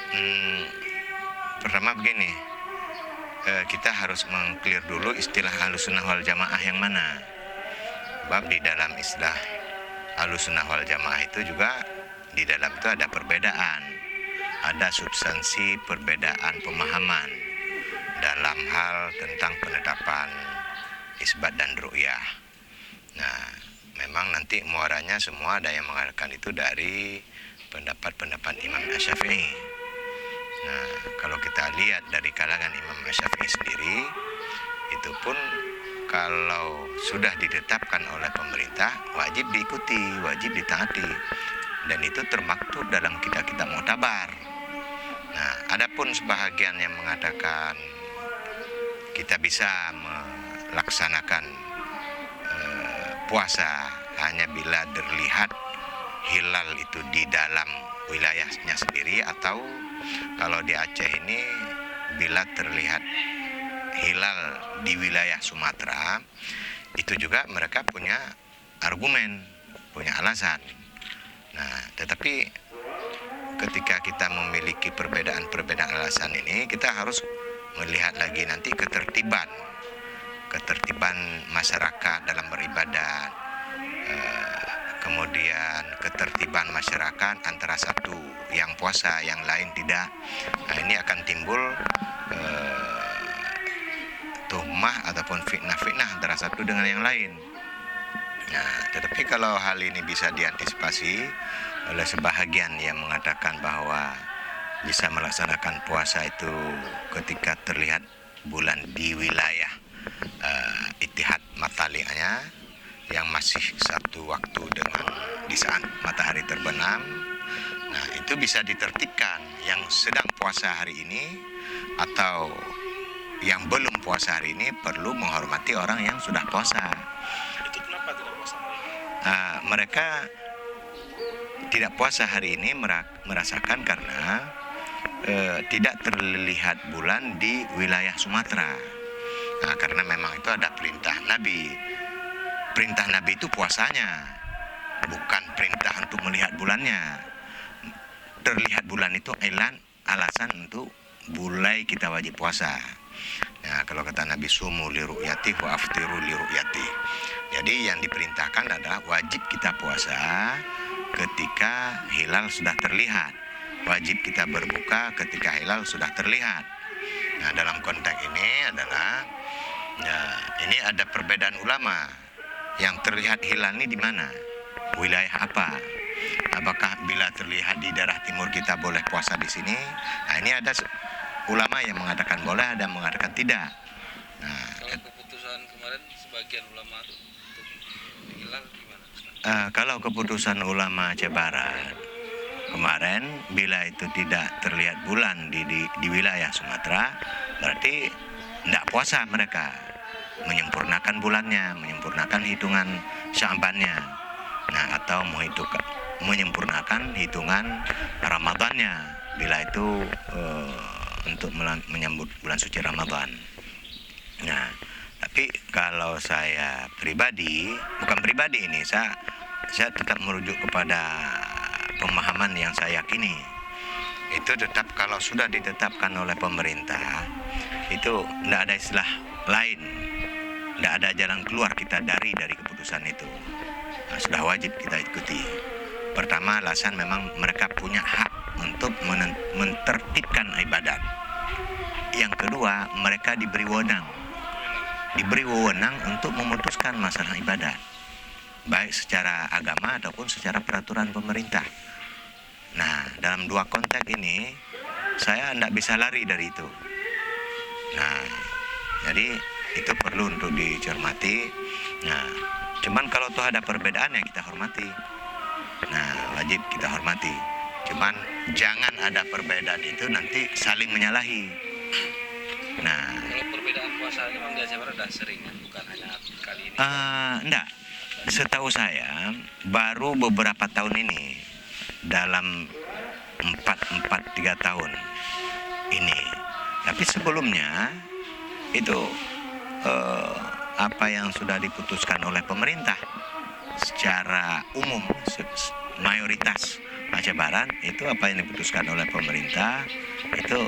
Hmm, Pertama begini, kita harus mengclear dulu istilah Ahlussunnah wal Jamaah yang mana. Sebab di dalam istilah Ahlussunnah wal Jamaah itu juga di dalam itu ada perbedaan, ada substansi perbedaan pemahaman dalam hal tentang penetapan isbat dan ru'yah. Nah, memang nanti muaranya semua ada yang mengatakan itu dari pendapat-pendapat Imam Asy-Syafi'i. Nah, kalau kita lihat dari kalangan Imam Asy-Syafi'i sendiri, itu pun kalau sudah ditetapkan oleh pemerintah, wajib diikuti, wajib ditaati. Dan itu termaktub dalam kitab-kitab muktabar. Nah, adapun sebahagian yang mengatakan kita bisa melaksanakan puasa hanya bila terlihat hilal itu di dalam wilayahnya sendiri, atau kalau di Aceh ini bila terlihat hilal di wilayah Sumatera, itu juga mereka punya argumen, punya alasan. Nah, tetapi ketika kita memiliki perbedaan-perbedaan alasan ini, kita harus melihat lagi nanti ketertiban masyarakat dalam beribadat, kemudian ketertiban masyarakat antara satu yang puasa, yang lain tidak. Nah, ini akan timbul tuhmah ataupun fitnah-fitnah antara satu dengan yang lain. Nah, tetapi kalau hal ini bisa diantisipasi oleh sebahagian yang mengatakan bahwa bisa melaksanakan puasa itu ketika terlihat bulan di wilayah itihad matali'nya yang masih satu waktu dengan di saat matahari terbenam. Nah, itu bisa ditertibkan yang sedang puasa hari ini atau yang belum puasa hari ini perlu menghormati orang yang sudah puasa. Itu kenapa tidak puasa hari ini? Mereka tidak puasa hari ini merasakan karena tidak terlihat bulan di wilayah Sumatera. Nah, karena memang itu ada perintah Nabi. Perintah Nabi itu puasanya, bukan perintah untuk melihat bulannya. Terlihat bulan itu alasan untuk mulai kita wajib puasa. Nah, kalau kata Nabi, sumu li ru'yati wa aftiru li ru'yati. Jadi yang diperintahkan adalah wajib kita puasa ketika hilal sudah terlihat. Wajib kita berbuka ketika hilal sudah terlihat. Nah, dalam konteks ini adalah ini ada perbedaan ulama. Yang terlihat hilal ini di mana? Wilayah apa? Apakah bila terlihat di daerah timur kita boleh puasa di sini? Nah, ini ada ulama yang mengatakan boleh, ada yang mengatakan tidak. Nah, Kalau keputusan kemarin sebagian ulama untuk hilal gimana? Kalau keputusan ulama Aceh Barat kemarin, bila itu tidak terlihat bulan di wilayah Sumatera, berarti tidak puasa mereka, menyempurnakan bulannya, menyempurnakan hitungan Sya'bannya, nah, atau menyempurnakan hitungan Ramadannya bila itu untuk menyambut bulan suci Ramadan. Nah, tapi kalau saya pribadi, bukan pribadi ini, saya tetap merujuk kepada pemahaman yang saya yakini. Itu tetap kalau sudah ditetapkan oleh pemerintah, itu tidak ada istilah lain, tidak ada jalan keluar kita dari keputusan itu. Nah, sudah wajib kita ikuti. Pertama, alasan memang mereka punya hak untuk mentertibkan ibadat. Yang kedua, mereka diberi wewenang untuk memutuskan masalah ibadat, baik secara agama ataupun secara peraturan pemerintah. Nah, dalam dua konteks ini saya tidak bisa lari dari itu. Nah, jadi itu perlu untuk dicermati. Nah, cuman kalau tuh ada perbedaan yang kita hormati. Nah, wajib kita hormati. Cuman jangan ada perbedaan itu nanti saling menyalahi. Nah, Kalau perbedaan puasa ini memang di Aceh Barat sudah sering, bukan hanya kali ini. enggak. Setahu saya baru beberapa tahun ini, dalam 3 tahun ini. Tapi sebelumnya itu apa yang sudah diputuskan oleh pemerintah secara umum, mayoritas Aceh Barat itu apa yang diputuskan oleh pemerintah itu